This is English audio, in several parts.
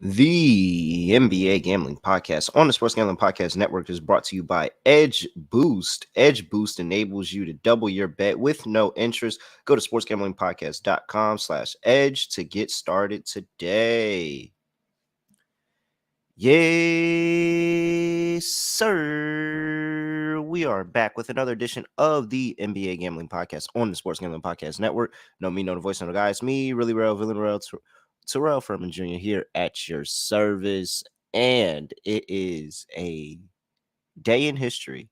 The NBA Gambling Podcast on the Sports Gambling Podcast Network is brought to you by Edge Boost. Edge Boost enables you to double your bet with no interest. Go to sportsgamblingpodcast.com/edge to get started today. Yes, sir. We are back with another edition of the NBA Gambling Podcast on the Sports Gambling Podcast Network. No me, no the voice, no the guys. Me, really real, villain real, Terrell Furman Jr. here at your service. And it is a day in history.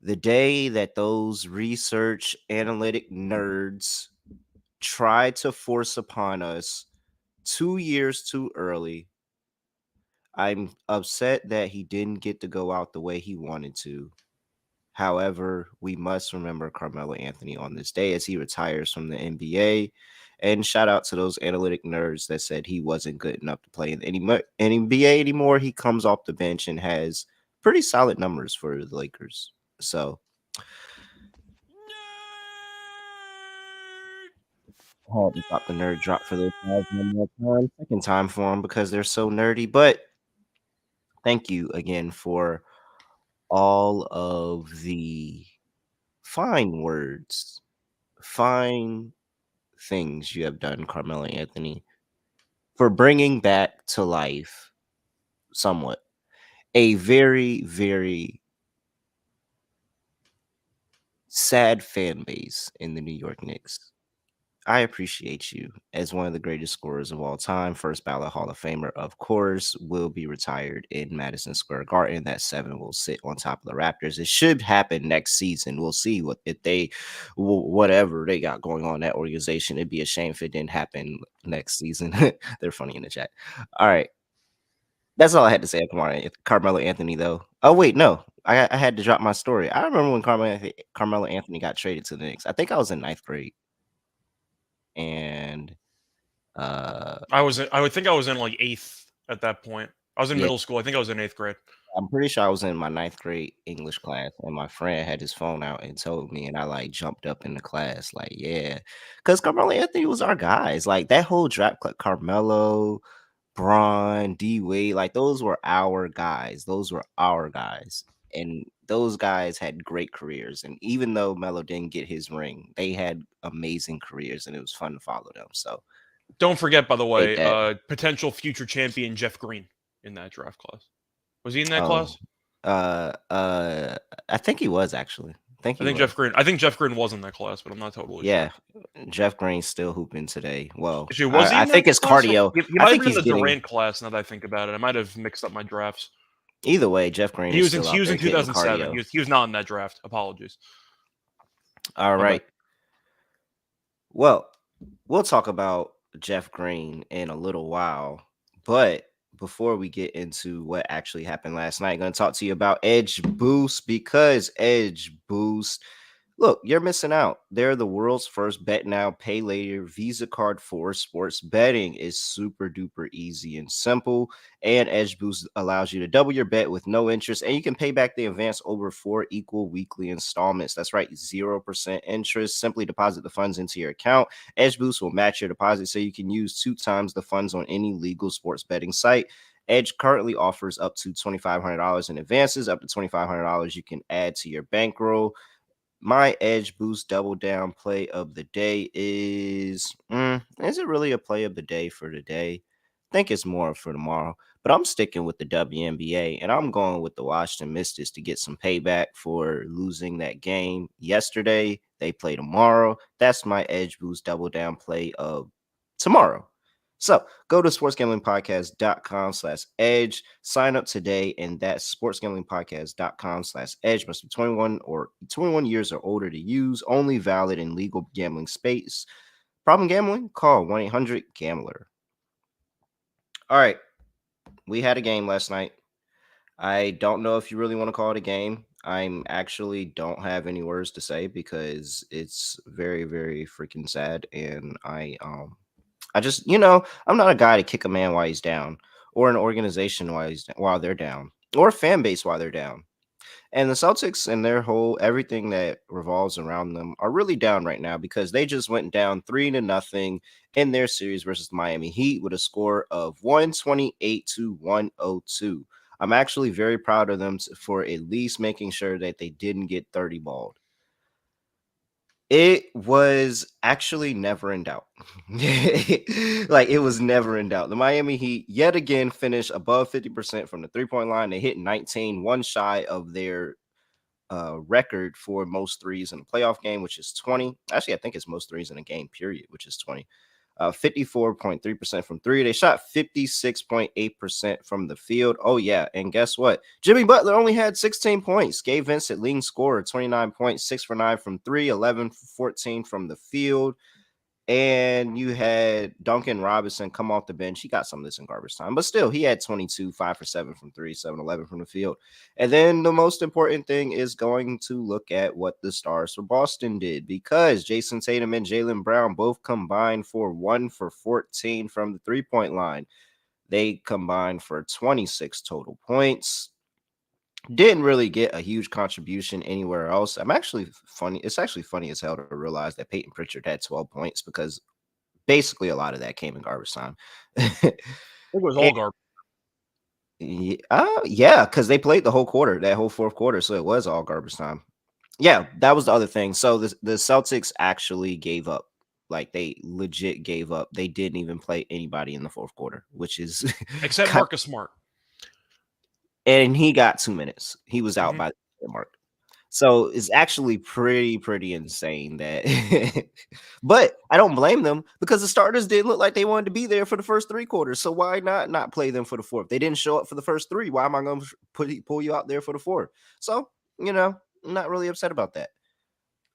The day that those research analytic nerds tried to force upon us 2 years too early. I'm upset that he didn't get to go out the way he wanted to. However, we must remember Carmelo Anthony on this day as he retires from the NBA. And shout out to those analytic nerds that said he wasn't good enough to play in the NBA anymore. He comes off the bench and has pretty solid numbers for the Lakers. So I had to drop the nerd drop for those guys one more time. Second time for them because they're so nerdy. But thank you again for all of the fine words, fine things you have done, Carmelo Anthony, for bringing back to life somewhat a very, very sad fan base in the New York Knicks. I appreciate you as one of the greatest scorers of all time. First ballot Hall of Famer, of course, will be retired in Madison Square Garden. That 7 will sit on top of the Raptors. It should happen next season. We'll see what if they, whatever they got going on in that organization. It'd be a shame if it didn't happen next season. They're funny in the chat. All right. That's all I had to say. Carmelo Anthony, though. Oh, wait, no. I had to drop my story. I remember when Carmelo Anthony got traded to the Knicks. I think I was in ninth grade. And I would think I was in like 8th at that point. I was in yeah, middle school. I think I was in 8th grade. I'm pretty sure I was in my ninth grade English class, and my friend had his phone out and told me, and I like jumped up in the class, like, yeah, because Carmelo Anthony was our guys. Like that whole draft, Carmelo, Braun, D Wade, like those were our guys. Those were our guys, and those guys had great careers. And even though Melo didn't get his ring, they had amazing careers, and it was fun to follow them. So Don't forget, by the take way, that. potential future champion Jeff Green in that draft class. Was he in that Oh, class? uh, uh, I think he was actually. I think I he think was. Jeff Green. I think Jeff Green was in that class, but I'm not totally Yeah, sure. Jeff Green's still hooping today. Well, Actually, was he I in that think it's class? cardio. He I might have think been in he's the getting Durant class. Now that I think about it, I might have mixed up my drafts. either way. Jeff Green He is was in still he out was there in getting 2007. cardio. He was not in that draft. Apologies. All My bad. right. Well, we'll talk about Jeff Green in a little while, but before we get into what actually happened last night, I'm going to talk to you about Edge Boost because Edge Boost. Look, you're missing out. They're the world's first bet now, pay later Visa card for sports betting. Is super duper easy and simple. And Edge Boost allows you to double your bet with no interest, and you can pay back the advance over 4 equal weekly installments. That's right, 0% interest. Simply deposit the funds into your account. Edge Boost will match your deposit so you can use 2 times the funds on any legal sports betting site. Edge currently offers up to $2,500 in advances. Up to $2,500 you can add to your bankroll. My Edge Boost double down play of the day is it really a play of the day for today? I think it's more for tomorrow, but I'm sticking with the WNBA and I'm going with the Washington Mystics to get some payback for losing that game yesterday. They play tomorrow. That's my Edge Boost double down play of tomorrow. So go to sportsgamblingpodcast.com/edge. Sign up today, and that's sportsgamblingpodcast.com/edge. Must be 21 or 21 years or older to use. Only valid in legal gambling space. Problem gambling? Call 1-800-GAMBLER. All right. We had a game last night. I don't know if you really want to call it a game. I'm actually don't have any words to say because it's very, very freaking sad. And I just, I'm not a guy to kick a man while he's down, or an organization while they're down, or a fan base while they're down. And the Celtics and their whole everything that revolves around them are really down right now because they just went down 3-0 in their series versus Miami Heat with a score of 128 to 102. I'm actually very proud of them for at least making sure that they didn't get 30 balled. It was actually never in doubt. Like, it was never in doubt. The Miami Heat yet again finished above 50% from the three-point line. They hit 19, one shy of their record for most threes in a playoff game, which is 20. Actually, I think it's most threes in a game, period, which is 20. 54.3% from three. They shot 56.8% from the field. Oh, yeah. And guess what? Jimmy Butler only had 16 points. Gabe Vincent, leading scorer, 29 points, 6 for 9 from three, 11 for 14 from the field. And you had Duncan Robinson come off the bench. He got some of this in garbage time, but still, he had 22, 5 for 7 from three, 7, 11 from the field. And then the most important thing is going to look at what the stars for Boston did, because Jason Tatum and Jaylen Brown both combined for 1 for 14 from the three-point line. They combined for 26 total points. Didn't really get a huge contribution anywhere else. I'm actually funny. It's actually funny as hell to realize that Peyton Pritchard had 12 points because basically a lot of that came in garbage time. It was And, all garbage. yeah, because they played the whole quarter, that whole fourth quarter, so it was all garbage time. Yeah, that was the other thing. So the Celtics actually gave up. Like, they legit gave up. They didn't even play anybody in the fourth quarter, which is Except kind Marcus Smart. and he got 2 minutes. He was out Mhm. by the mark. So it's actually pretty insane that but I don't blame them because the starters didn't look like they wanted to be there for the first three quarters. So why not play them for the fourth? They didn't show up for the first three. Why am I going to pull you out there for the fourth? So, I'm not really upset about that.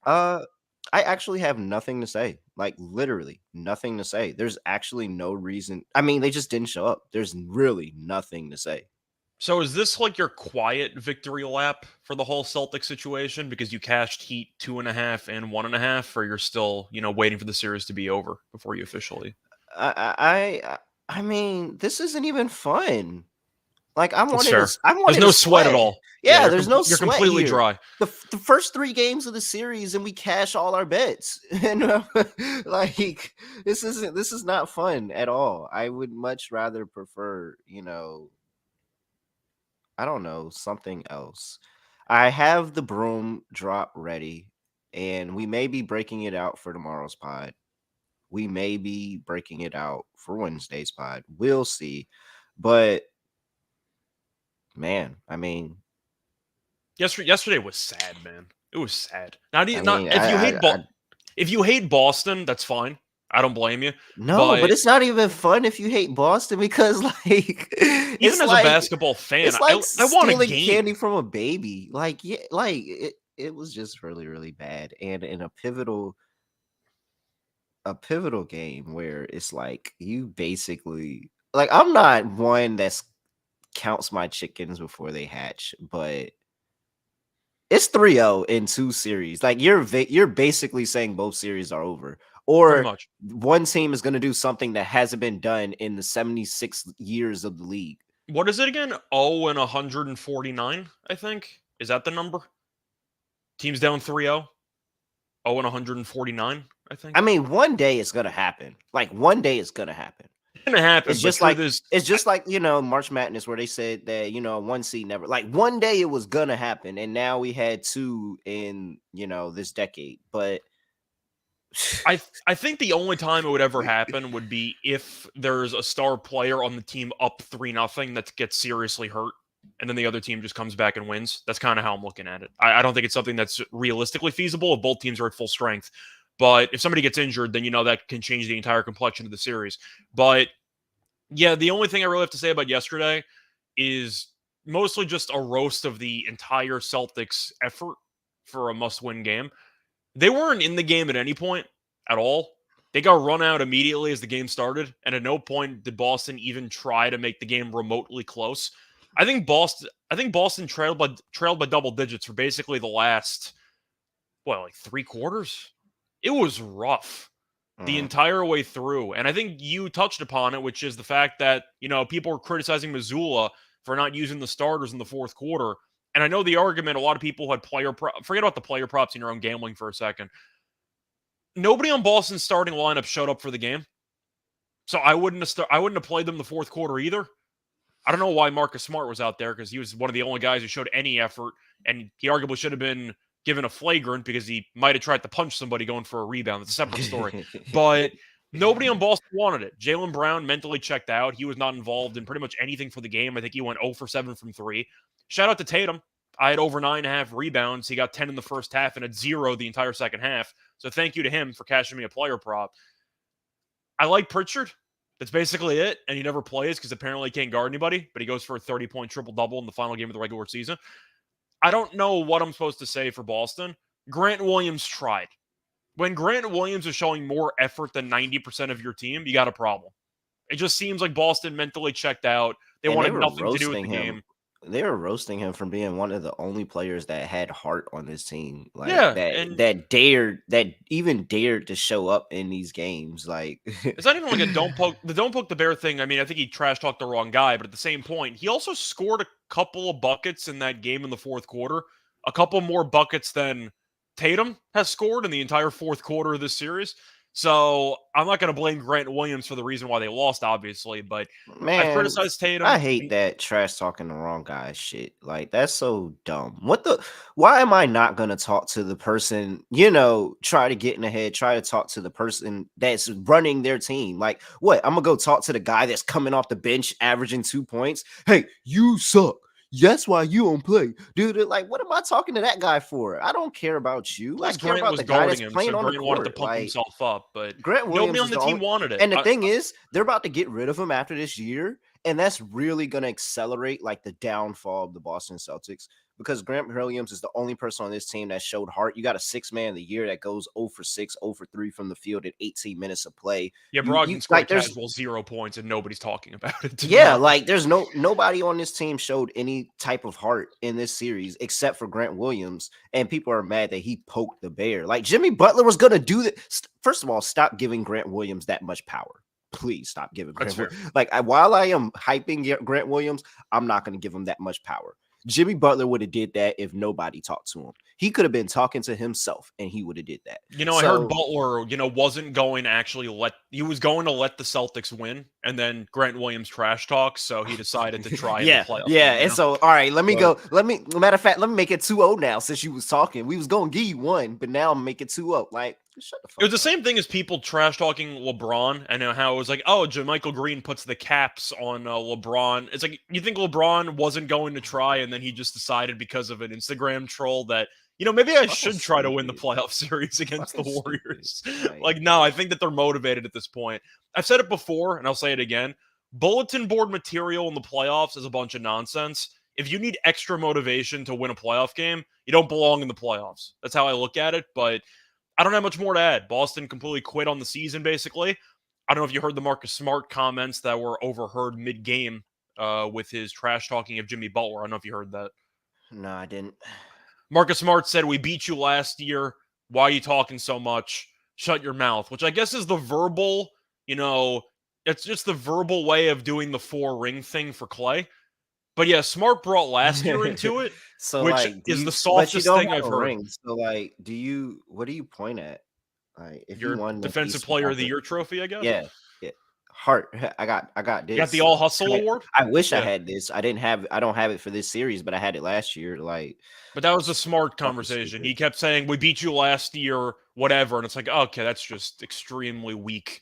Uh I actually have nothing to say. Like, literally nothing to say. There's actually no reason. I mean, they just didn't show up. There's really nothing to say. So is this like your quiet victory lap for the whole Celtic situation because you cashed Heat 2.5 and 1.5, or you're still, waiting for the series to be over before you officially? I mean, this isn't even fun. Like, That's fair. I There's wanted to no sweat at sweat. all. Yeah, Yeah, there's no you're sweat completely here. dry. The first 3 games of the series and we cash all our bets. And like, this is not fun at all. I would much rather prefer, I don't know, something else. I have the broom drop ready, and we may be breaking it out for tomorrow's pod. We may be breaking it out for Wednesday's pod. We'll see. But man, I mean, Yesterday was sad, man. It was sad. Not I not mean, if you hate Boston, that's fine. I don't blame you. no, but But it's not even fun if you hate Boston because like even as a basketball fan, it's like I want a stealing game. candy from a baby. Like, yeah, like it was just really bad, and in a pivotal game where it's like you basically, like, I'm not one that's counts my chickens before they hatch, but it's 3-0 in 2 series. Like, you're basically saying both series are over, Pretty or much. one team is going to do something that hasn't been done in the 76 years of the league. What is it again? 0 and 149, I think. Is that the number? Teams down 3-0. 0 and 149, I I think. mean, one day it's going to happen. Like, one day it's going to happen. It's gonna happen, It's but just through like this, it's just like, March Madness where they said that, one seed never, like, one day it was gonna happen, and now we had two in, this decade. But I think the only time it would ever happen would be if there's a star player on the team up 3-0 that gets seriously hurt, and then the other team just comes back and wins. That's kind of how I'm looking at it. I don't think it's something that's realistically feasible if both teams are at full strength. But if somebody gets injured, then that can change the entire complexion of the series. But yeah, the only thing I really have to say about yesterday is mostly just a roast of the entire Celtics effort for a must-win game. They weren't in the game at any point at all. They got run out immediately as the game started, and at no point did Boston even try to make the game remotely close. I think Boston trailed by double digits for basically the last, like 3 quarters. It was rough the mm, entire way through. And I think you touched upon it, which is the fact that, people were criticizing Missoula for not using the starters in the fourth quarter. And I know the argument, a lot of people had forget about the player props in your own gambling for a second. Nobody on Boston's starting lineup showed up for the game. So I wouldn't have played them the fourth quarter either. I don't know why Marcus Smart was out there because he was one of the only guys who showed any effort, and he arguably should have been given a flagrant because he might have tried to punch somebody going for a rebound. It's a separate story. But nobody on Boston wanted it. Jaylen Brown mentally checked out. He was not involved in pretty much anything for the game. I think he went 0 for 7 from 3. Shout out to Tatum. I had over 9.5 rebounds. He got 10 in the first half and had 0 the entire second half. So thank you to him for cashing me a player prop. I like Pritchard. That's basically it. And he never plays because apparently he can't guard anybody, but he goes for a 30-point triple-double in the final game of the regular season. I don't know what I'm supposed to say for Boston. Grant Williams tried. When Grant Williams is showing more effort than 90% of your team, you got a problem. It just seems like Boston mentally checked out. They And they wanted were nothing to do with roasting the him. game. They were roasting him from being one of the only players that had heart on this team, like Yeah, that and that even dared to show up in these games. Like it's not even like a don't poke the bear thing. I mean, I think he trash talked the wrong guy, but at the same point, he also scored a couple of buckets in that game in the fourth quarter. A couple more buckets than Tatum has scored in the entire fourth quarter of this series. So I'm not going to blame Grant Williams for the reason why they lost, obviously, but I've man, criticized I Tatum. hate that trash talking the wrong guy shit. Like that's so dumb. Why am I not gonna talk to the person, try to get in the head, try to talk to the person that's running their team? Like, what? I'm gonna go talk to the guy that's coming off the bench averaging 2 points. Hey, you suck. That's why you don't play. Dude, like, what am I talking to that guy for? I don't care about you. I Plus, care Grant about was the guy guarding that's him, so playing on the Grant wanted to court. pump Like himself up, but Grant nobody Williams on is the the team only, wanted it. and the thing is, they're about to get rid of him after this year, and that's really going to accelerate like the downfall of the Boston Celtics because Grant Williams is the only person on this team that showed heart. You got a 6 man of the year that goes 0 for 6, 0 for 3 from the field at 18 minutes of play. Yeah, You Brogdon scored a like there's casual 0 points, and nobody's talking about it, to be yeah, honest. like there's nobody on this team showed any type of heart in this series except for Grant Williams, and people are mad that he poked the bear. Like Jimmy Butler was gonna do that. First of all, stop giving Grant Williams that much power. Please stop giving That's Grant. fair. Like while I am hyping Grant Williams, I'm not gonna give him that much power. Jimmy Butler would have did that if nobody talked to him. He could have been talking to himself, and he would have did that. I heard So Butler, wasn't going to actually he was going to let the Celtics win, and then Grant Williams trash talk, so he decided to try in the yeah, playoff yeah. game, And so, all right, let me But go. Matter of fact, let me make it 2-0 now since you was talking. We was going to give you one, but now I'm making 2-0. Like, shut the it fuck was the up. same thing as people trash talking LeBron and how it was like, oh, JaMychal Green puts the caps on LeBron. It's like, you think LeBron wasn't going to try, and then he just decided because of an Instagram troll that, maybe I Fucking should try to win the stupid. playoff series against the Fucking stupid. Warriors. Like, No, I think that they're motivated at this point. I've said it before, and I'll say it again. Bulletin board material in the playoffs is a bunch of nonsense. If you need extra motivation to win a playoff game, you don't belong in the playoffs. That's how I look at it, but I don't have much more to add. Boston completely quit on the season, basically. I don't know if you heard the Marcus Smart comments that were overheard mid-game with his trash talking of Jimmy Butler. I don't know if you heard that. no, I didn't. Marcus Smart said, "We beat you last year. Why are you talking so much? Shut your mouth," which I guess is the verbal, it's just the verbal way of doing the 4-ring thing for Clay. But yeah, Smart brought last year into it, So, which like, is the but you softest don't thing have I've a heard. ring. So, like, what do you point at? Like, if you Your won with defensive these player small of the things, year trophy, I guess. yeah, yeah. Heart. I got You got the this. All Hustle award? I wish I Yeah. had this. I don't have it for this series, but I had it last year. Like, But that was a smart fucking conversation. stupid. He kept saying, "We beat you last year, whatever." And it's like, okay, that's just extremely weak.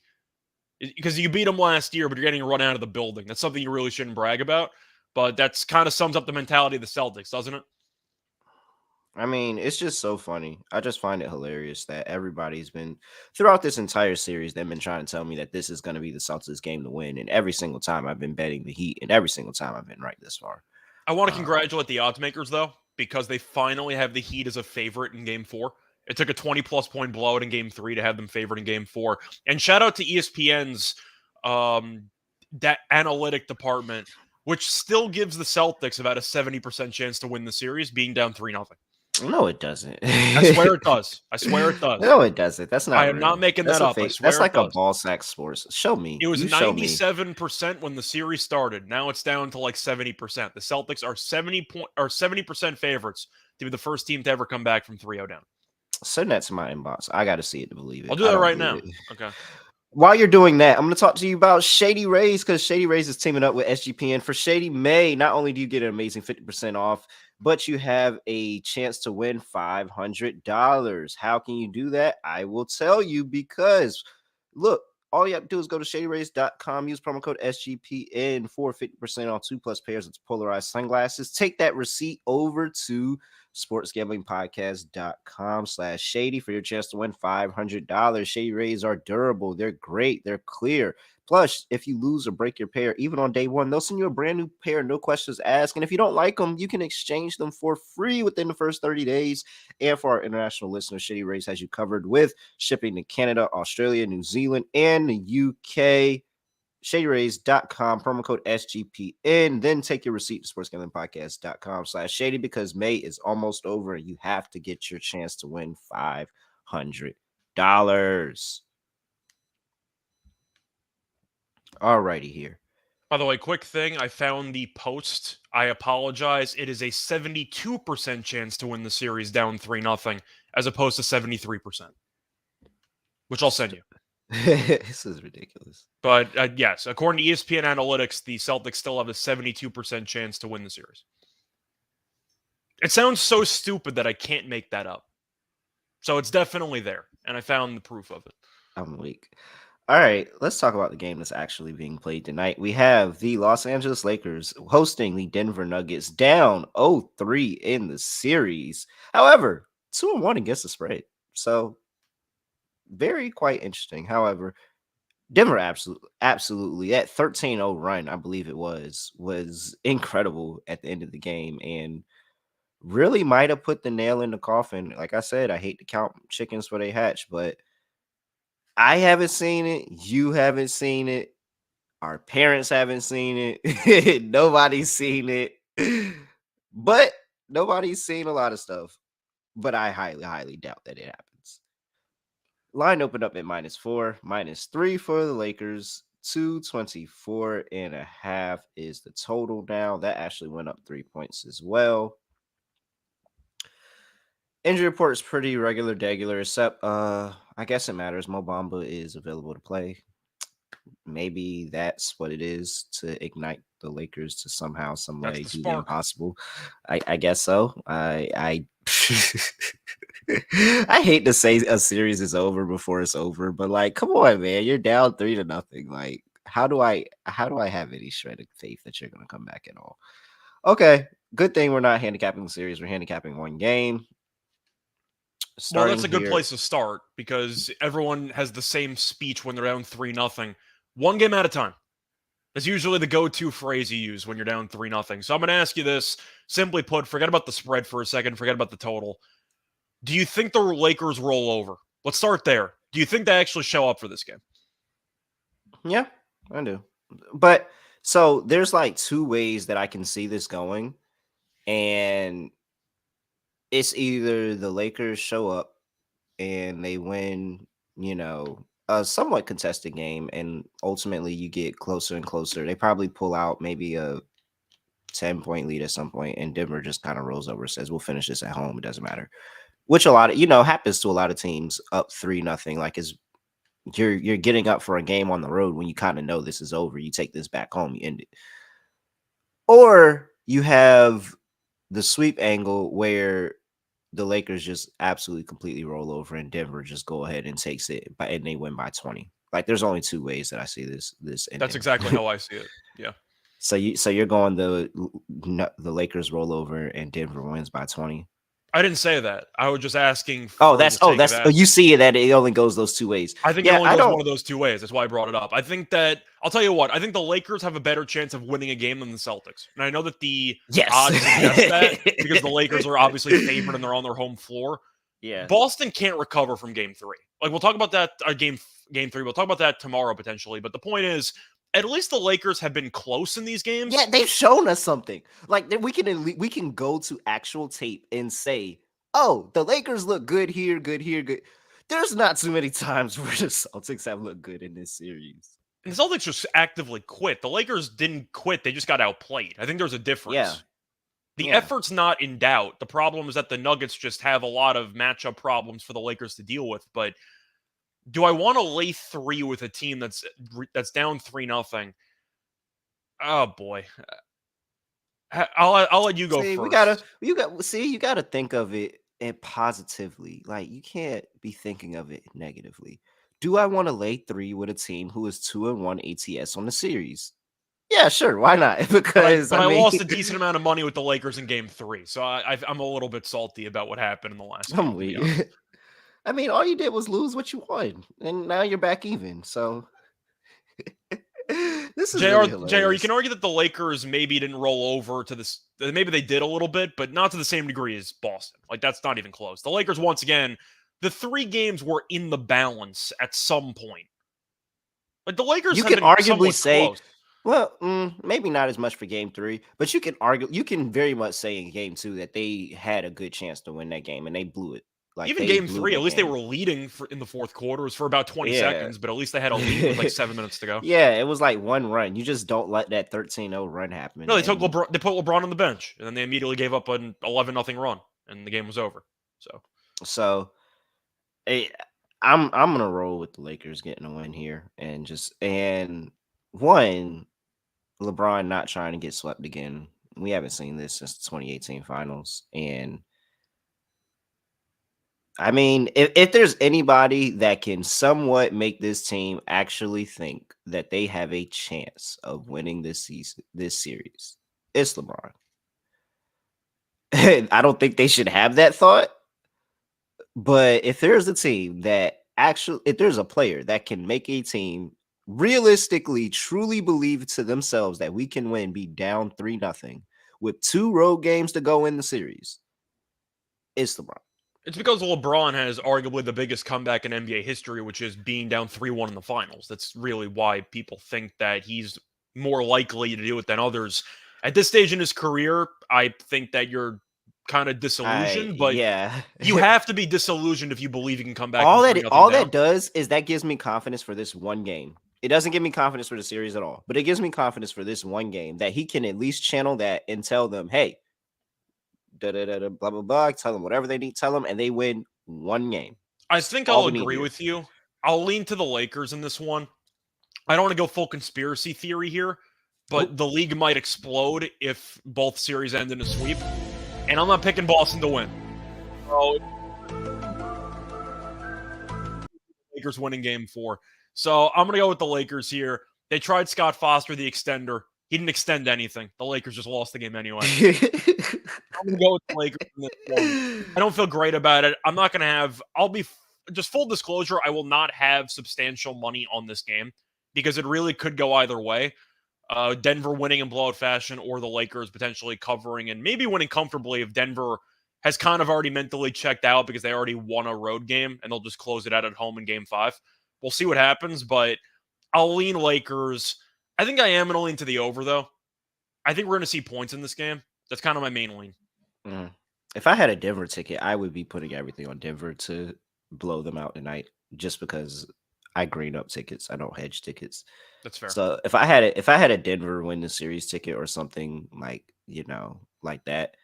Because you beat him last year, but you're getting run out of the building. That's something you really shouldn't brag about. But that's kind of sums up the mentality of the Celtics, doesn't it? I mean, it's just so funny. I just find it hilarious that everybody's been throughout this entire series. They've been trying to tell me that this is going to be the Celtics game to win, and every single time I've been betting the Heat, and every single time I've been right this far. I want to Uh, congratulate the odds makers, though, because they finally have the Heat as a favorite in game 4. It took a 20-plus point blowout in game 3 to have them favored in game 4. And shout out to ESPN's that analytic department, which still gives the Celtics about a 70% chance to win the series, being down 3-0. No, it doesn't. I swear it does. I swear it does. No, it doesn't. That's I not am not real. making That's that a up. I fake. That's swear it like a does. ball sack sports. Show me. It was You show me. 97% when the series started. Now it's down to like 70%. The Celtics are 70% favorites to be the first team to ever come back from 3-0 down. Send that to my inbox. I got to see it to believe I'll it. do I that don't right believe now. it. Okay. While you're doing that, I'm going to talk to you about Shady Rays because Shady Rays is teaming up with SGPN for Shady May. Not only do you get an amazing 50% off, but you have a chance to win $500. How can you do that? I will tell you because look, all you have to do is go to shadyrays.com, use promo code SGPN for 50% off 2+ pairs of polarized sunglasses. Take that receipt over to sportsgamblingpodcast.com/shady for your chance to win $500. Shady Rays are durable. They're great. They're clear. Plus, if you lose or break your pair, even on day one, they'll send you a brand new pair, no questions asked. And if you don't like them, you can exchange them for free within the first 30 days. And for our international listeners, Shady Rays has you covered with shipping to Canada, Australia, New Zealand, and the UK. ShadyRays.com, promo code SGPN. Then take your receipt to sportsgamblingpodcast.com/shady because May is almost over and you have to get your chance to win $500. Alrighty here. By the way, quick thing. I found the post. I apologize. It is a 72% chance to win the series down 3-0 as opposed to 73%, which I'll send you. This is ridiculous. But yes, according to ESPN Analytics, the Celtics still have a 72% chance to win the series. It sounds so stupid that I can't make that up. So it's definitely there, and I found the proof of it. I'm weak. All right, let's talk about the game that's actually being played tonight. We have the Los Angeles Lakers hosting the Denver Nuggets, down 0-3 in the series. However, 2-1 against the spread. So very quite interesting. However, Denver absolutely that 13-0 run, I believe it was incredible at the end of the game and really might have put the nail in the coffin. Like I said, I hate to count chickens for they hatch, but I haven't seen it. You haven't seen it. Our parents haven't seen it. Nobody's seen it. But nobody's seen a lot of stuff. But I highly, highly doubt that it happens. Line opened up at -4, -3 for the Lakers. 224.5 is the total now. That actually went up 3 points as well. Injury report is pretty regular, except I guess it matters. Mo Bamba is available to play. Maybe that's what it is to ignite the Lakers to somehow, some That's way the do the spark. impossible. I guess so. I I hate to say a series is over before it's over, but like, come on, man, you're down 3-0. Like, how do I have any shred of faith that you're gonna come back at all? Okay, good thing we're not handicapping the series. We're handicapping one game. Well, that's Starting a good here, place to start because everyone has the same speech when they're down 3-0. One game at a time. That's usually the go-to phrase you use when you're down 3-0. So I'm going to ask you this. Simply put, forget about the spread for a second. Forget about the total. Do you think the Lakers roll over? Let's start there. Do you think they actually show up for this game? yeah, I do. But so there's like two ways that I can see this going, and it's either the Lakers show up and they win, a somewhat contested game, and ultimately you get closer and closer. They probably pull out maybe a 10-point lead at some point, and Denver just kind of rolls over, says, "We'll finish this at home. It doesn't matter." Which a lot of happens to a lot of teams up 3-0. Like is you're getting up for a game on the road when you kind of know this is over. You take this back home, you end it. Or you have the sweep angle where the Lakers just absolutely completely roll over and Denver just go ahead and takes it and they win by 20. Like there's only two ways that I see this That's ending. exactly how I see it. Yeah. So you're going the Lakers roll over and Denver wins by 20. I didn't say that. I was just asking Oh, for the sake of you asking. see it that it only goes those two ways. I think it Yeah, only I goes don't. one of those two ways. That's why I brought it up. I think that I'll tell you what. I think the Lakers have a better chance of winning a game than the Celtics, and I know that the Yes. odds suggest that because the Lakers are obviously favored and they're on their home floor. Yeah. Boston can't recover from Game 3. Like we'll talk about that game 3. We'll talk about that tomorrow potentially. But the point is, at least the Lakers have been close in these games. Yeah, they've shown us something. Like we can go to actual tape and say oh, the Lakers look good here, good here, good. There's not too many times where the Celtics have looked good in this series. And the Celtics just actively quit. The Lakers didn't quit, they just got outplayed. I think there's a Yeah, difference. The yeah. effort's not in doubt. The problem is that the Nuggets just have a lot of matchup problems for the Lakers to deal with. But do I want to lay 3 with a team that's down 3-0? Oh boy. I'll let you go See, first. you gotta think of it and positively. Like you can't be thinking of it negatively. Do I want to lay 3 with a team who is 2-1 ATS on the series? Yeah, sure. Why not? But I Because but I I mean, lost a decent amount of money with the Lakers in Game 3, so I'm a little bit salty about what happened in the last game, I'm to be honest. weak. I mean, all you did was lose what you won, and now you're back even. So this is really JR, you hilarious. can argue that the Lakers maybe didn't roll over to this. Maybe they did a little bit, but not to the same degree as Boston. Like, that's not even close. The Lakers, once again, the 3 games were in the balance at some point. Like, the Lakers You have can been arguably somewhat say, close. well, maybe not as much for game 3, but you can very much say in game 2 that they had a good chance to win that game and they blew it. Like Even they Game blew 3, at that least they game. were leading in the fourth quarter. It was for about 20 Yeah. seconds, but at least they had a lead with like 7 minutes to go. Yeah, it was like one run. You just don't let that 13-0 run happen. No, they took And LeBron. They put LeBron on the bench, and then they immediately gave up an 11-0 run, and the game was over. So so eh, I'm gonna roll with the Lakers getting a win here and one LeBron not trying to get swept again. We haven't seen this since the 2018 finals. And I mean, if there's anybody that can somewhat make this team actually think that they have a chance of winning this series, it's LeBron. And I don't think they should have that thought. But if there's a team that actually, if there's a player that can make a team realistically truly believe to themselves that we can win, be down 3-0 with 2 road games to go in the series, it's LeBron. it's because LeBron has arguably the biggest comeback in NBA history, which is being down 3-1 in the finals. That's really why people think that he's more likely to do it than others. At this stage in his career, I think that you're kind of I disillusioned, but yeah. you have to be disillusioned if you believe you can come back from 3-0 All down. that does is that gives me confidence for this one game. It doesn't give me confidence for the series at all, but it gives me confidence for this one game that he can at least channel that and tell them, hey, da da da da blah blah blah. Tell them whatever they need. Tell them, and they win one game. I That's think all I'll we need agree here. with you. I'll lean to the Lakers in this one. I don't want to go full conspiracy theory here, Oh. but the league might explode if both series end in a sweep. And I'm not picking Boston to win. So Lakers winning game 4. So I'm gonna go with the Lakers here. They tried Scott Foster, the extender. He didn't extend anything. The Lakers just lost the game anyway. I'm gonna go with the Lakers in this one. I don't feel great about it. I'm not gonna have. I'll be just full disclosure. I will not have substantial money on this game because it really could go either way. Denver winning in blowout fashion, or the Lakers potentially covering and maybe winning comfortably if Denver has kind of already mentally checked out because they already won a road game and they'll just close it out at home in game 5. We'll see what happens, but I'll lean Lakers. I think I am going to lean to the over, though. I think we're going to see points in this game. That's kind of my main lean. Mm. If I had a Denver ticket, I would be putting everything on Denver to blow them out tonight, just because I green up tickets. I don't hedge tickets. That's fair. So if I had a Denver win the series ticket or something like like that,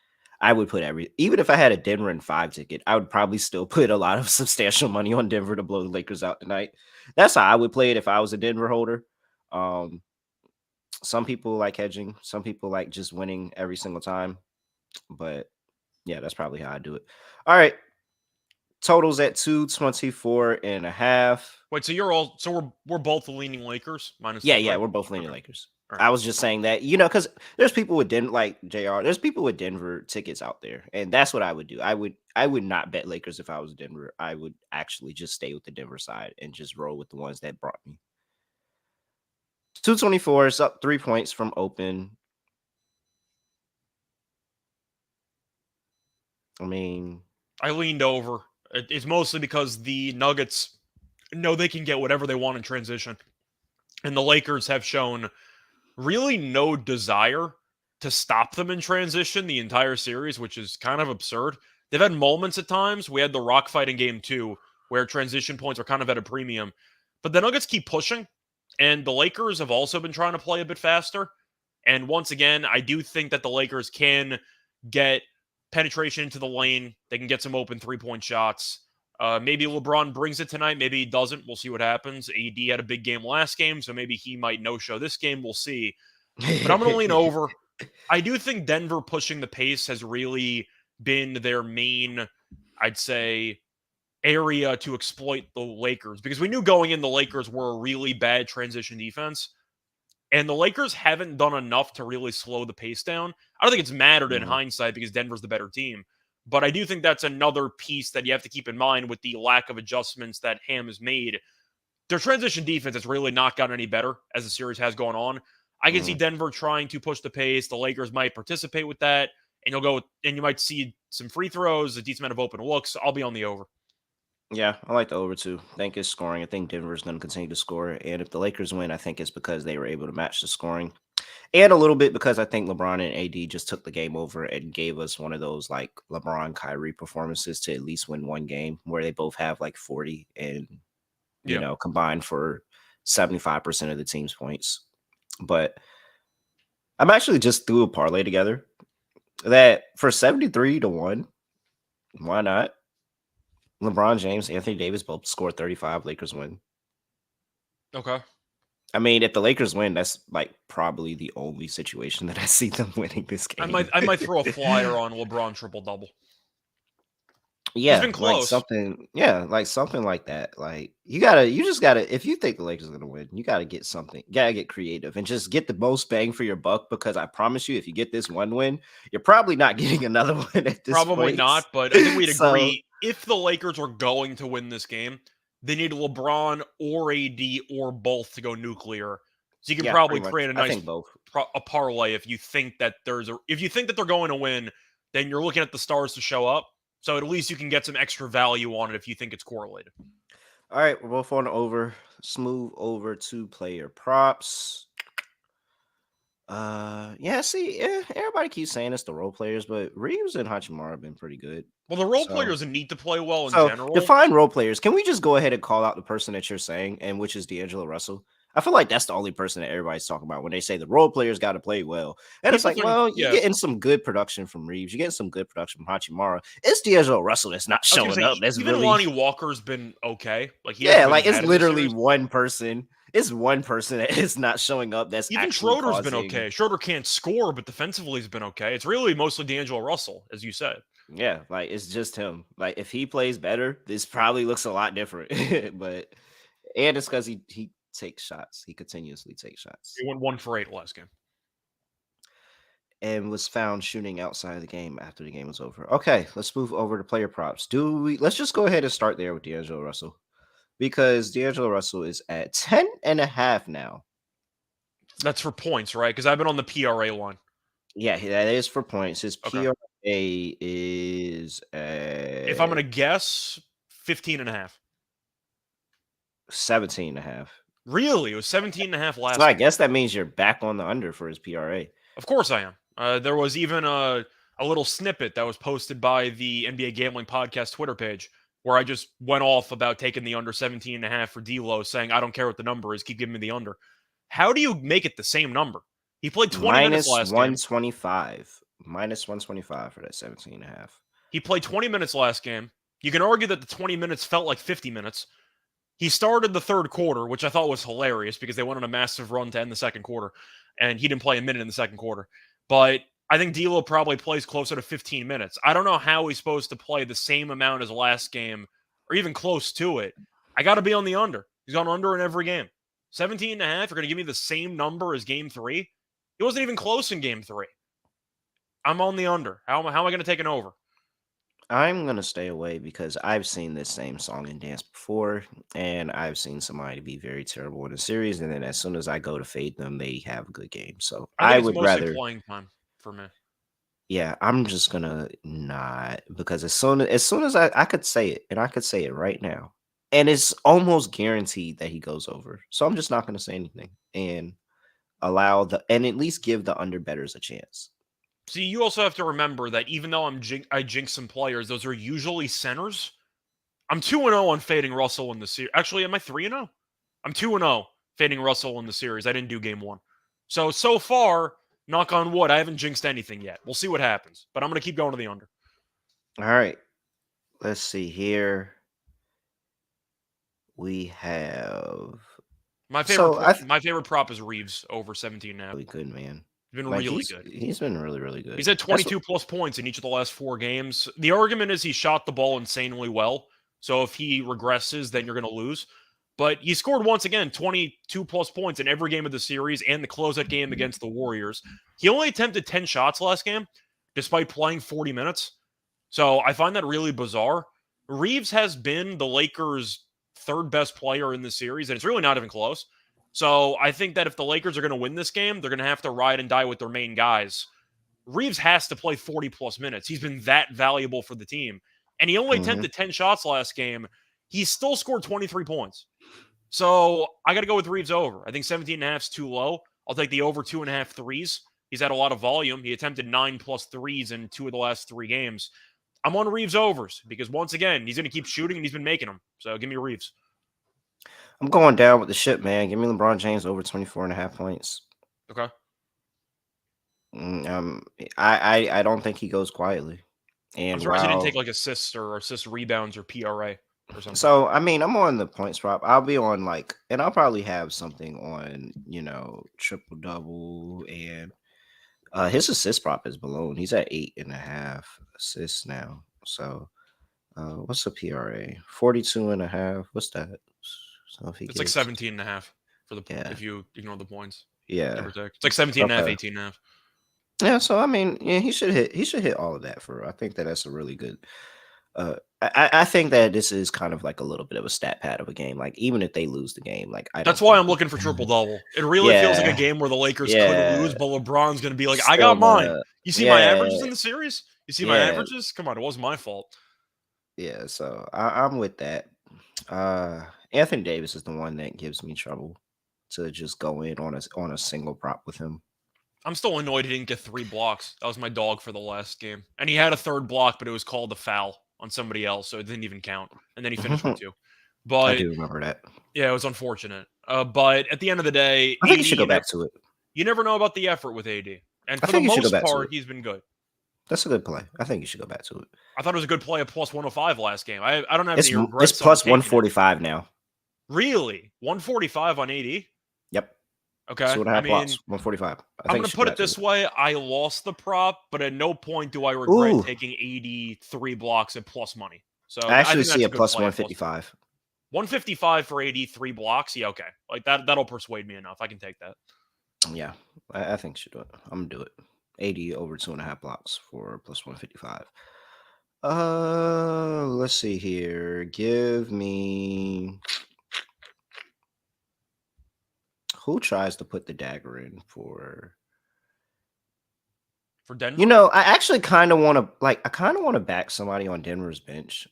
I would put even if I had a Denver and 5 ticket, I would probably still put a lot of substantial money on Denver to blow the Lakers out tonight. That's how I would play it if I was a Denver holder. Um, some people like hedging, some people like just winning every single time, but yeah, that's probably how I do it. All right. Totals at 224 and a half. Wait, so you're all we're both leaning Lakers minus the Yeah, yeah, spread? we're both leaning Okay. Lakers. All right. I was just saying that, because there's people with Denver, like JR, there's people with Denver tickets out there. And that's what I would do. I would not bet Lakers if I was Denver. I would actually just stay with the Denver side and just roll with the ones that brought me. 224 is up 3 points from open. I mean, I leaned over. It's mostly because the Nuggets know they can get whatever they want in transition. And the Lakers have shown really no desire to stop them in transition the entire series, which is kind of absurd. They've had moments at times. We had the rock fight in game 2 where transition points are kind of at a premium. But the Nuggets keep pushing, and the Lakers have also been trying to play a bit faster. And once again, I do think that the Lakers can get penetration into the lane. They can get some open 3-point shots. Maybe LeBron brings it tonight. Maybe he doesn't. We'll see what happens. AD had a big game last game, so maybe he might no-show this game. We'll see. But I'm going to lean over. I do think Denver pushing the pace has really been their main, I'd say, area to exploit the Lakers. Because we knew going in the Lakers were a really bad transition defense. And the Lakers haven't done enough to really slow the pace down. I don't think it's mattered in hindsight because Denver's the better team. But I do think that's another piece that you have to keep in mind with the lack of adjustments that Ham has made. Their transition defense has really not gotten any better as the series has gone on. I can see Denver trying to push the pace. The Lakers might participate with that, and you might see some free throws, a decent amount of open looks. I'll be on the over. Yeah, I like the over too. I think it's scoring. I think Denver's going to continue to score. And if the Lakers win, I think it's because they were able to match the scoring. And a little bit because I think LeBron and AD just took the game over and gave us one of those like LeBron Kyrie performances to at least win one game where they both have like 40 and, combined for 75% of the team's points. But I'm actually just threw a parlay together that for 73-1, why not? LeBron James, Anthony Davis both scored 35. Lakers win. Okay. I mean, if the Lakers win, that's like probably the only situation that I see them winning this game. I might throw a flyer on LeBron triple double. Yeah, He's been close. Like something like that. Like you just gotta. If you think the Lakers are gonna win, you gotta get something. You gotta get creative and just get the most bang for your buck. Because I promise you, if you get this one win, you're probably not getting another one at this Probably point. not, but I think we'd agree if the Lakers are going to win this game, they need LeBron or AD or both to go nuclear. So you can probably create a nice a parlay if you think that if you think that they're going to win, then you're looking at the stars to show up. So at least you can get some extra value on it if you think it's correlated. All right, we're both on over. Smooth over to player props. Everybody keeps saying it's the role players, but Reeves and Hachimura have been pretty good. Well, the role players need to play well in general. Define role players. Can we just go ahead and call out the person that you're saying, and which is D'Angelo Russell? I feel like that's the only person that everybody's talking about when they say the role players got to play well. And it's like, you're getting some good production from Reeves. You're getting some good production from Hachimura. It's D'Angelo Russell that's not showing up. That's even really... Lonnie Walker's been okay. Like it's literally one person. It's one person that is not showing up. That's even Schroeder's been okay. Schroeder can't score, but defensively he's been okay. It's really mostly D'Angelo Russell, as you said. Yeah, like it's just him. Like if he plays better, this probably looks a lot different. And it's because he takes shots. He continuously takes shots. He went 1 for 8 last game. And was found shooting outside of the game after the game was over. Okay, let's move over to player props. Let's just go ahead and start there with D'Angelo Russell. Because D'Angelo Russell is at 10.5 now. That's for points, right? Because I've been on the PRA line. Yeah, that is for points. His PRA is if I'm going to guess, 15.5. 17.5. Really? It was 17.5 last So I guess that means you're back on the under for his PRA. Of course I am. There was even a little snippet that was posted by the NBA Gambling Podcast Twitter page where I just went off about taking the under 17.5 for D'Lo, saying I don't care what the number is, keep giving me the under. How do you make it the same number? He played 20 minutes last game. Minus 125 for that 17.5. He played 20 minutes last game. You can argue that the 20 minutes felt like 50 minutes. He started the third quarter, which I thought was hilarious because they went on a massive run to end the second quarter, and he didn't play a minute in the second quarter. But I think D'Lo probably plays closer to 15 minutes. I don't know how he's supposed to play the same amount as last game or even close to it. I got to be on the under. He's gone under in every game. 17.5, you're going to give me the same number as game 3? He wasn't even close in game 3. I'm on the under. How am I going to take an over? I'm going to stay away because I've seen this same song and dance before, and I've seen somebody be very terrible in a series, and then as soon as I go to fade them, they have a good game. So I would rather playing time for me. Yeah, I'm just going to not, because as soon as I could say it, and I could say it right now, and it's almost guaranteed that he goes over. So I'm just not going to say anything and at least give the under bettors a chance. See, you also have to remember that even though I jinx some players, those are usually centers. I'm 2-0 on fading Russell in the series. Actually, am I 3-0? I'm 2-0 fading Russell in the series. I didn't do game one. So far, knock on wood, I haven't jinxed anything yet. We'll see what happens. But I'm going to keep going to the under. All right. Let's see here. We have My so I favorite prop is Reeves over 17.5. really good, man. He's been Like really good. he's been really He's good. had That's what 22 plus points in each of the last 4 games. The argument is he shot the ball insanely well. So if he regresses, then you're going to lose. But he scored once again 22 plus points in every game of the series and the closeout game against the Warriors. He only attempted 10 shots last game, despite playing 40 minutes. So I find that really bizarre. Reeves has been the Lakers' third best player in the series, and it's really not even close. So I think that if the Lakers are going to win this game, they're going to have to ride and die with their main guys. Reeves has to play 40 plus minutes. He's been that valuable for the team. And he only Mhm. attempted 10 shots last game. He still scored 23 points. So I got to go with Reeves over. I think 17.5 is too low. I'll take the over 2.5 threes. He's had a lot of volume. He attempted 9 plus threes in 2 of the last 3 games. I'm on Reeves overs because once again, he's going to keep shooting and he's been making them. So give me Reeves. I'm going down with the ship, man. Give me LeBron James over 24.5 points. Okay. I don't think he goes quietly. I'm And surprised he didn't take while like assists or assist rebounds or PRA or something. so I mean I'm on the points prop. I'll be on like and I'll probably have something on, triple double and his assist prop is balloon. He's at 8.5 assists now. So what's the PRA? 42.5. What's that? So if he It's like gets 17.5 for the yeah, if you ignore the points. Give yeah. or take. It's like 17.5, Okay. 18.5. Yeah, so I mean, yeah, he should hit all of that for. I think that's a really good. I think that this is kind of like a little bit of a stat pad of a game. Like even if they lose the game, like I That's don't why think. I'm looking for triple double. It really feels like a Yeah, game where the Lakers could yeah, lose, but LeBron's going to be like, "I still got mine." gonna. You see my Yeah, averages in the series? You see my yeah, averages? Come on, it wasn't my fault. yeah. So I'm with that. Anthony Davis is the one that gives me trouble to just go in on a single prop with him. I'm still annoyed he didn't get 3 blocks. That was my dog for the last game. And he had a third block, but it was called a foul on somebody else, so it didn't even count. And then he finished with 2. I But do remember that. yeah, it was unfortunate. But at the end of the day, I think you AD, should go back to it. you never know about the effort with AD. And I for the think you should go most back to part, it. he's been good. That's a good play. I think you should go back to it. I thought it was a good play at plus 105 last game. I don't have It's any it's regrets on plus taking it. 145 now. Really? 145 on AD? Yep. Okay. Two and a I half blocks, mean, 145. I I'm think you going to should go put it back to this way. I lost the prop, but at no point do I it. regret Ooh, taking 83 blocks at plus money. So I I actually think see that's a a good plus play at plus 155. 155 for 83 blocks. Yeah, okay. Like that'll persuade me enough. I can take that. Yeah, I think you should do it. I'm gonna do it. 80 over 2.5 blocks for plus 155. Let's see here. Give me who tries to put the dagger in for. For Denver? I actually kind of want to I kind of want to back somebody on Denver's bench.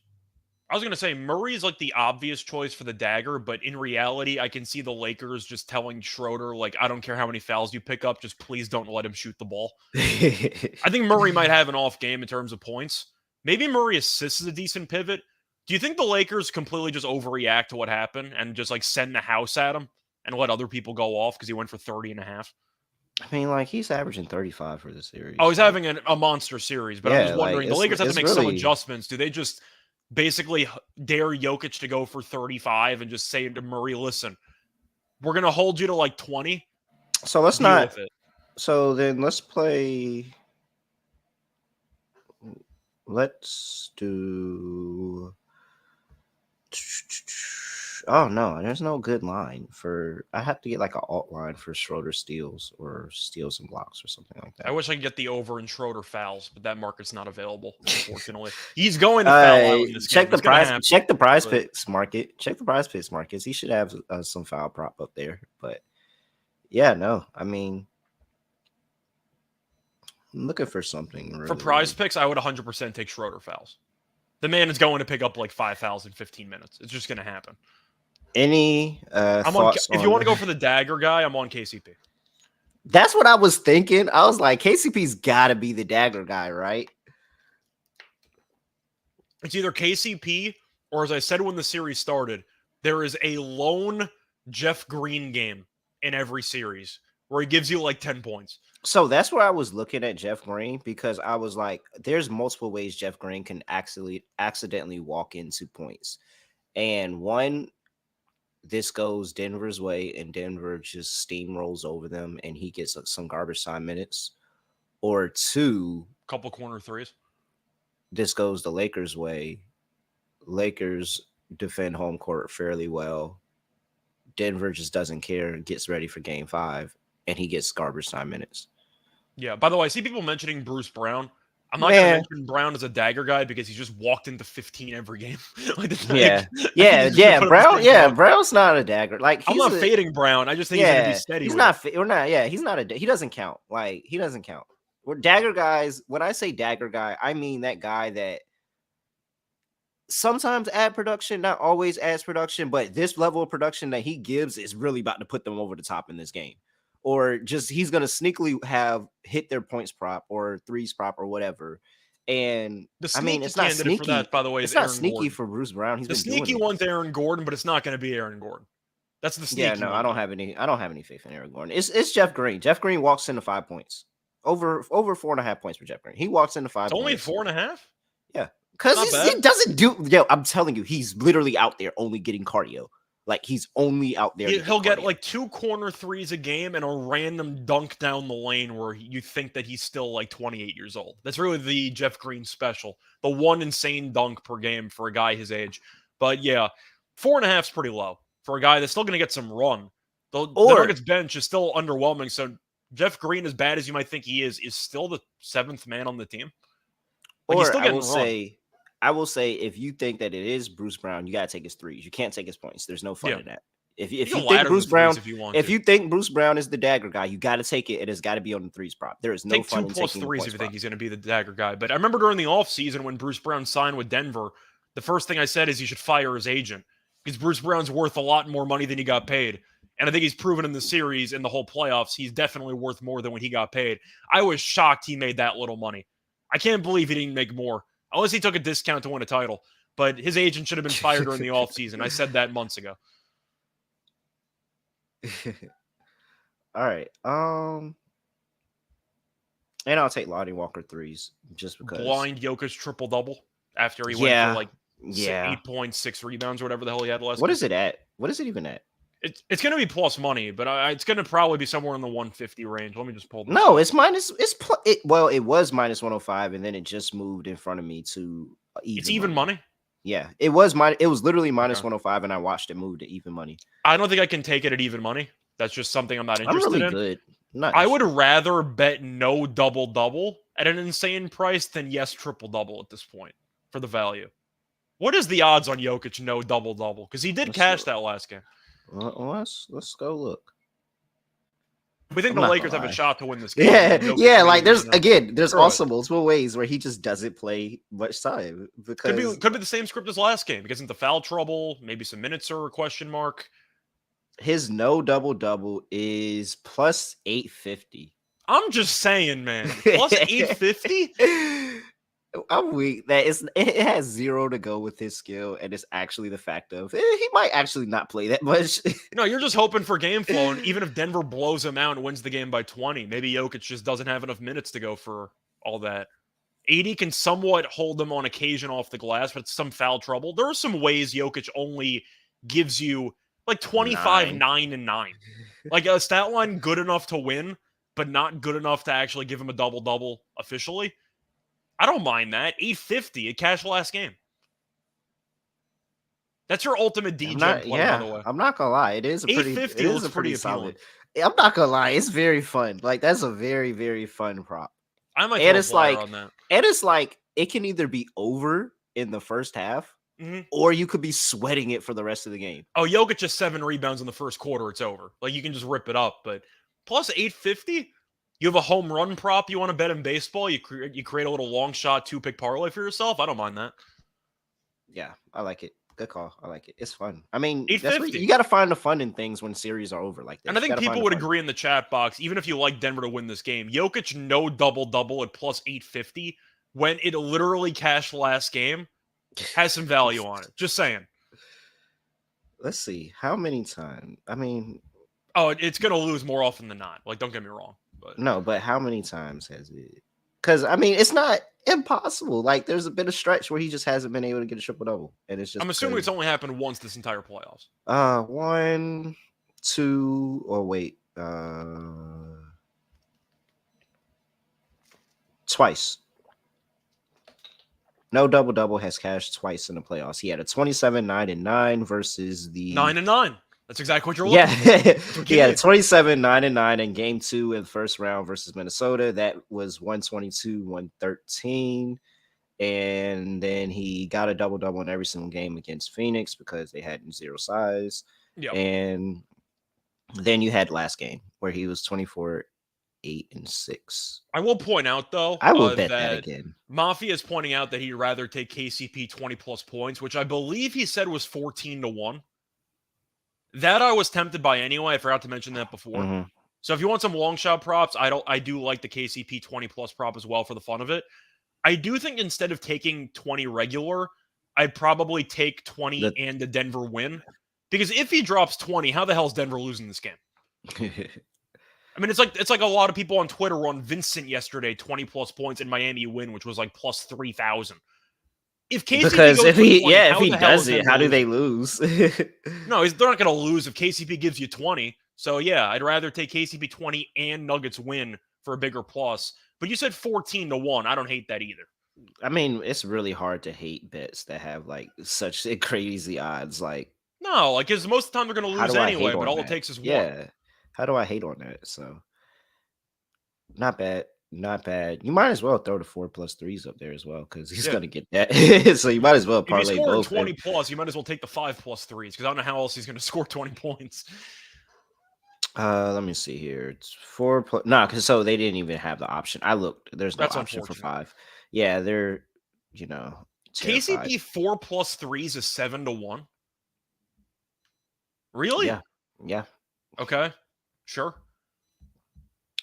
I was going to say Murray's like the obvious choice for the dagger, but in reality, I can see the Lakers just telling Schroeder, like, I don't care how many fouls you pick up, just please don't let him shoot the ball. I think Murray might have an off game in terms of points. Maybe Murray assists is a decent pivot. Do you think the Lakers completely just overreact to what happened and just like send the house at him and let other people go off because he went for 30.5? I mean, he's averaging 35 for the Oh, series. he's having a monster series, but I'm Yeah, just wondering, the Lakers have to it's make some really adjustments. Do they just basically dare Jokic to go for 35 and just say to Murray, listen, we're going to hold you to like 20, so let's deal not with it. so then let's play let's do oh no, there's no good line for I have to get like an alt line for Schroeder steals or steals and blocks or something like I that. wish I could get the over in Schroeder fouls, but that market's not available, unfortunately. He's going to foul out in this game. It's going to happen. Check the prize But picks market. Check the prize picks markets. He should have some foul prop up there. But yeah, no. I mean, I'm looking for something for prize really. picks, I would 100% take Schroeder fouls. The man is going to pick up like 5 fouls in 15 minutes. It's just going to happen. Any I'm on. thoughts If you on want to go for the dagger guy, I'm on KCP. That's what I was thinking. I was like, KCP's got to be the dagger guy, right? It's either KCP or, as I said when the series started, there is a lone Jeff Green game in every series where he gives you like 10 points. So that's where I was looking at Jeff Green, because I was like, there's multiple ways Jeff Green can accidentally walk into points. And one, this goes Denver's way and Denver just steamrolls over them and he gets some garbage time minutes. Or two, Couple corner threes. this goes the Lakers' way. Lakers defend home court fairly well. Denver just doesn't care and gets ready for game 5 and he gets garbage time minutes. Yeah, by the way, I see people mentioning Bruce Brown. I'm not going to Man, mention Brown as a dagger guy because he's just walked into 15 every game. yeah, I think he's just put up the Brown. same Yeah, product. Brown's not a dagger. Like I'm he's not fading Brown. I just think he's going to be steady. He's with not. it. We're not. Yeah, he's not a. He doesn't count. Like he doesn't count. We're dagger guys. When I say dagger guy, I mean that guy that sometimes add production, not always adds production, but this level of production that he gives is really about to put them over the top in this game. Or just he's gonna sneakily have hit their points prop or threes prop or whatever. And The I mean, sneaky it's not candidate for sneaky. that, by the way, It's is not Aaron sneaky Gordon. for Bruce Brown. He's The been doing sneaky it. one's Aaron Gordon, but it's not going to be Aaron Gordon. That's the sneaky Yeah, no, one. I don't have any faith in Aaron Gordon. It's Jeff Green. Jeff Green walks into 5 points. Over 4.5 points for Jeff Green. He walks into 5 It's only points. 4.5? Yeah. Because he doesn't do, I'm telling you, he's literally out there only getting cardio. Like he's only out there. He'll get like 2 corner threes a game and a random dunk down the lane where you think that he's still like 28 years old. That's really the Jeff Green special. The one insane dunk per game for a guy his age. But yeah, 4.5 is pretty low for a guy that's still going to get some run. The Nuggets bench is still underwhelming. So Jeff Green, as bad as you might think he is still the 7th man on the team. Like he's still getting I will say, if you think that it is Bruce Brown, you gotta take his threes. You can't take his points. There's no fun in that. If you think Bruce Brown, if you think Bruce Brown is the dagger guy, you got to take it. It has got to be on the threes prop. There is no take fun 2 in plus taking threes if you think he's going to be the dagger guy. But I remember during the offseason when Bruce Brown signed with Denver, the first thing I said is he should fire his agent because Bruce Brown's worth a lot more money than he got paid. And I think he's proven in the series and the whole playoffs, he's definitely worth more than when he got paid. I was shocked he made that little money. I can't believe he didn't make more, unless he took a discount to win a title. But his agent should have been fired during the offseason. I said that months ago. All right. And I'll take Lonnie Walker threes just because. Blind Jokic triple-double after he went for like 8 points, 6 rebounds, or whatever the hell he had last What game. is it at? What is it even at? It's going to be plus money, but it's going to probably be somewhere in the 150 range. Let me just pull this No, up. it's minus. It was minus 105, and then it just moved in front of me to even. It's even money. Yeah, it was It was literally minus 105, and I watched it move to even money. I don't think I can take it at even money. That's just something I'm not interested in. I'm really good. I would rather bet no double-double at an insane price than yes triple-double at this point for the value. What is the odds on Jokic no double-double? Because he did cash that last game. Let's go look. We think the Lakers have a shot to win this game. Yeah. Like there's also multiple ways where he just doesn't play much time because could be the same script as last game. He gets into foul trouble, maybe some minutes or a question mark. His no double-double is plus 850. I'm just saying, man. Plus 850? I'm weak. It has 0 to go with his skill, and it's actually the fact of he might actually not play that much. No, you're just hoping for game flow, and even if Denver blows him out and wins the game by 20, maybe Jokic just doesn't have enough minutes to go for all that. 80 can somewhat hold them on occasion off the glass, but it's some foul trouble. There are some ways Jokic only gives you like 25, 9, and 9. Like a stat line good enough to win, but not good enough to actually give him a double-double officially. I don't mind that. 850, it cashed last game. That's your ultimate DJ play, by the way. I'm not gonna lie. It is pretty solid. I'm not gonna lie. It's very fun. Like that's a very, very fun prop. I might and it's like, on that. And it's like it can either be over in the first half, or you could be sweating it for the rest of the game. Oh, Jokic just 7 rebounds in the first quarter. It's over. Like you can just rip it up. But plus 850. You have a home run prop you want to bet in baseball. You create a little long shot 2-pick parlay for yourself. I don't mind that. Yeah, I like it Good call. I like it. It's fun. I mean, that's what 850. you got to find the fun in things when series are over like And I this. You got think to find people the would fun. agree in the chat box, even if you like Denver to win this game, Jokic no double-double at plus 850 when it literally cashed last game has some value on it. Just saying. Let's see how many times. I mean, Oh, it's going to lose more often than not. Like, don't get me wrong. But no, but how many times has it? Because I mean, it's not impossible. Like, there's a bit of stretch where he just hasn't been able to get a triple double, and it's just I'm assuming it's because only happened once this entire playoffs. one, two, or wait, twice. No double double has cashed twice in the playoffs. He had a 27, 9, and 9 versus the 9-9. That's exactly what you're yeah. looking for. That's what He you had a need. 27, 9, and 9 in game 2 in the first round versus Minnesota. That was 122, 113. And then he got a double double in every single game against Phoenix because they had zero size. Yep. And then you had last game where he was 24, 8, and 6. I will point out, though, I will bet that that again. Mafia is pointing out that he'd rather take KCP 20-plus points, which I believe he said was 14-1. That I was tempted by anyway. I forgot to mention that before. Mhm. So if you want some long shot props, I do like the KCP 20-plus prop as well for the fun of it. I do think instead of taking 20 regular, I'd probably take 20 and the Denver win. Because if he drops 20, how the hell is Denver losing this game? I mean, it's like a lot of people on Twitter were on Vincent yesterday, 20-plus points in Miami win, which was like plus 3,000. If KCP Because goes if for 20, if how he the hell is does it, Denver how do they losing? lose? No, they're not going to lose if KCP gives you 20. So yeah, I'd rather take KCP 20 and Nuggets win for a bigger plus. But you said 14-1. I don't hate that either. I mean, it's really hard to hate bets that have like such crazy odds. Like, No, like because most of the time they're going to how lose do I hate anyway, but on all it that? takes is one. Yeah. How do I hate on that? So not bad. Not bad. You might as well throw the 4+3s up there as well because he's Yeah. gonna get that. So you might as well If he's parlay scoring both. 20 plus, you might as well take the 5+3s because I don't know how else he's going to score 20 points. Let me see here. It's 4 plus. No, because so they didn't even have the option. I looked. There's no That's option for unfortunate. 5. Yeah, they're terrified. KCP 4+3s is 7-1. Really? Yeah, yeah. Okay. Sure.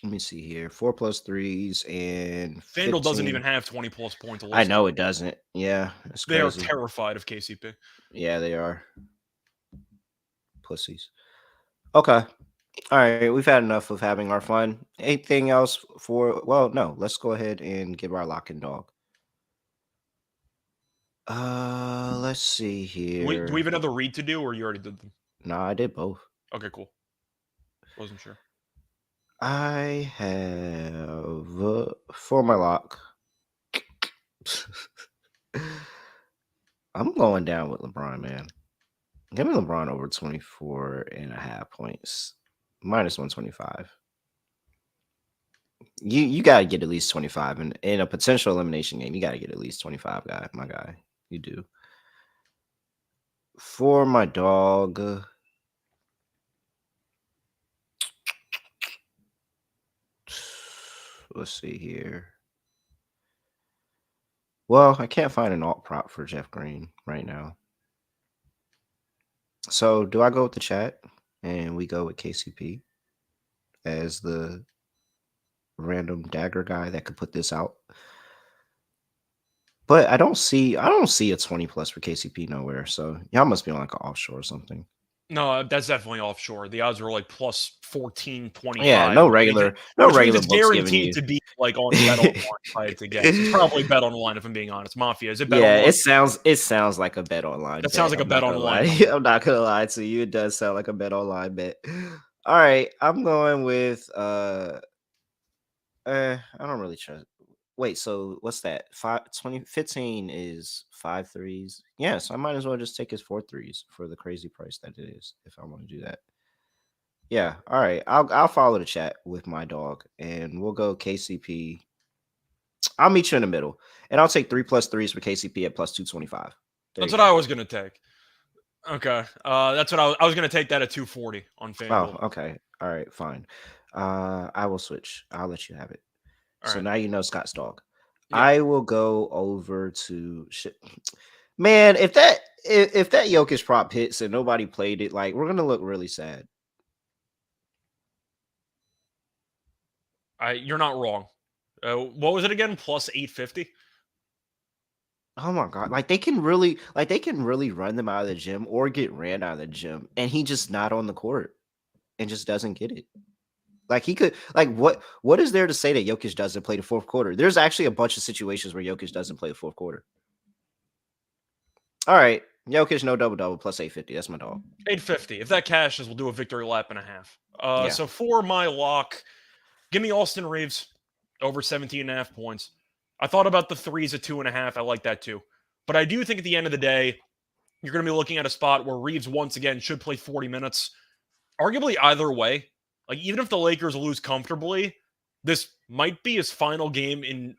Let me see here. 4+3s and FanDuel doesn't 15. even have 20-plus points to I list. know it doesn't. Yeah, it's They are crazy. terrified of KCP. Yeah, they are pussies. Okay. All right. We've had enough of having our fun. Anything else for? Well, no. Let's go ahead and give our lock and dog. Let's see Do we here. have another read to do, or you already did them? No, I did both. Okay, cool. Wasn't sure. I have for my lock. I'm going down with LeBron, man. Give me LeBron over 24.5 points. Minus 125. You gotta get at least 25 in a potential elimination game. You gotta get at least 25, my guy. You do. For my dog, let's see here. Well, I can't find an alt prop for Jeff Green right now. So do I go with the chat and we go with KCP as the random dagger guy that could put this out? But I don't see a 20 plus for KCP nowhere. So y'all must be on like an offshore or something. No, that's definitely offshore. The odds are like plus 1425. Yeah, no regular It's books giving guaranteed you. to be like on Bet Online. If I had to guess, it's probably Bet Online. If I'm being honest, Mafia is it Bet Yeah, Online? it sounds like a bet online. That sounds Bet. like a I'm not Bet gonna Online lie. number. I'm not gonna lie to you. It does sound like a bet online bet. All right, I'm going with I don't really trust. Wait, so what's that? 15 is 5 threes. Yes, I might as well just take his 4 threes for the crazy price that it is if I want to do that. Yeah, all right. I'll follow the chat with my dog and we'll go KCP. I'll meet you in the middle. And I'll take 3+3s for KCP at plus 225. That's what I was gonna take. Okay, that's what I was gonna take that at 240 on FanDuel. Oh, okay. All right, fine. I will switch. I'll let you have it. All So right. now you know Scott's dog. Yeah. I will go over to shit. Man, if that Jokic prop hits and nobody played it, like we're gonna look really sad. You're not wrong. What was it again? Plus 850. Oh my god! Like they can really run them out of the gym or get ran out of the gym, and he just not on the court and just doesn't get it. Like he could, like what is there to say that Jokic doesn't play the fourth quarter? There's actually a bunch of situations where Jokic doesn't play the fourth quarter. All right, Jokic no double double plus 850. That's my dog. 850. If that cashes, we'll do a victory lap and a half. Yeah. So for my lock, give me Austin Reeves over 17.5 points. I thought about the threes at 2.5. I like that too. But I do think at the end of the day, you're going to be looking at a spot where Reeves once again should play 40 minutes. Arguably either way, like even if the Lakers lose comfortably, this might be his final game in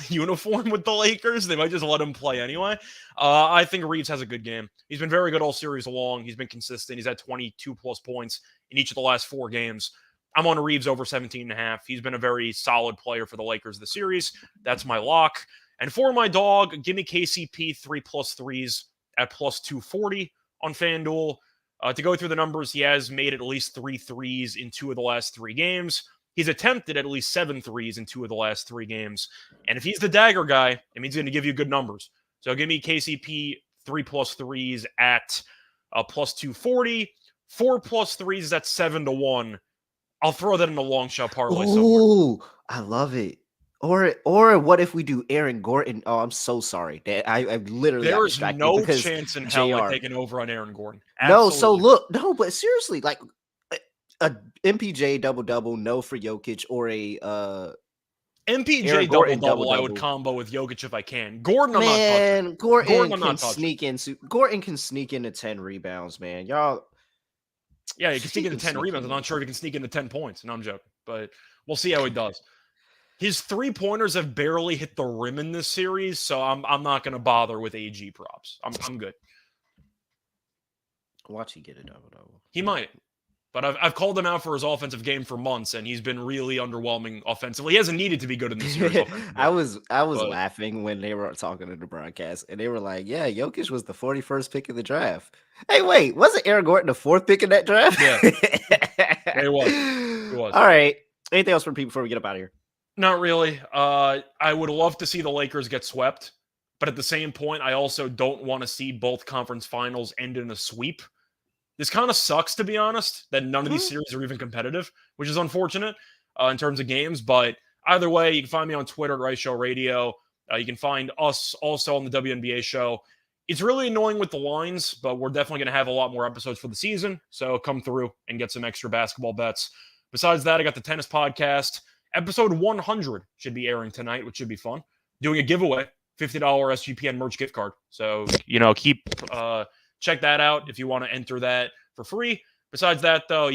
uniform with the Lakers. They might just let him play anyway. I think Reeves has a good game. He's been very good all series long. He's been consistent. He's had 22 plus points in each of the last 4 games. I'm on Reeves over 17.5. He's been a very solid player for the Lakers this series. That's my lock. And for my dog, give me KCP 3+ threes at plus 240 on FanDuel. To go through the numbers, he has made at least 3 threes in 2 of the last 3 games. He's attempted at least 7 threes in 2 of the last 3 games. And if he's the dagger guy, it means he's going to give you good numbers. So give me KCP 3+ threes at plus 240. 4+ threes is at 7-1. I'll throw that in the long shot parlay somewhere. Ooh, I love it. Or what if we do Aaron Gordon? Oh, I'm so sorry. I literally got There is distracted no because chance in hell we're JR. taking over on Aaron Gordon. No, so Absolutely. look, no, but seriously, like a MPJ double double, no for Jokic, or a MPJ Aaron double Gordon double I double would double. combo with Jokic if I can. Gordon, I'm not touching. Man, Gordon Gordon, I'm can not touching. sneak in. Gordon can sneak into 10 rebounds, man. Y'all, Yeah, he can sneak he into can 10 sneak rebounds. I'm in. not sure if he can sneak into 10 points. No, I'm joking. But we'll see how he does. His 3-pointers have barely hit the rim in this series, so I'm not going to bother with AG props. I'm good. Watch he get a double double. He might. But I've called him out for his offensive game for months, and he's been really underwhelming offensively. He hasn't needed to be good in the series offensively. I was But laughing when they were talking to the broadcast, and they were like, "Yeah, Jokic was the 41st pick of the draft." Hey, wait, wasn't Aaron Gordon the 4th pick in that draft? Yeah. It was. It was. All right. Anything else for people before we get up out of here? Not really. I would love to see the Lakers get swept, but at the same point, I also don't want to see both conference finals end in a sweep. This kind of sucks, to be honest, that none of these series are even competitive, which is unfortunate in terms of games. But either way, you can find me on Twitter at Rice Show Radio. You can find us also on the WNBA show. It's really annoying with the lines, but we're definitely going to have a lot more episodes for the season. So come through and get some extra basketball bets. Besides that, I got the tennis podcast. Episode 100 should be airing tonight, which should be fun. Doing a giveaway, $50 SGPN merch gift card. So, check that out if you want to enter that for free. Besides that, though,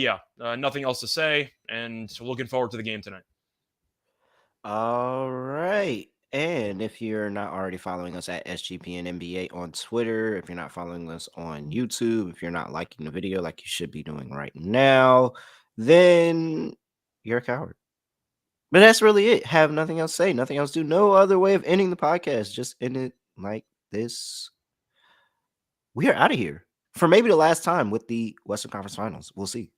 nothing else to say, and looking forward to the game tonight. All right. And if you're not already following us at SGPN NBA on Twitter, if you're not following us on YouTube, if you're not liking the video like you should be doing right now, then you're a coward. But that's really it. Have nothing else to say, nothing else to do. No other way of ending the podcast. Just end it like this. We are out of here for maybe the last time with the Western Conference Finals. We'll see.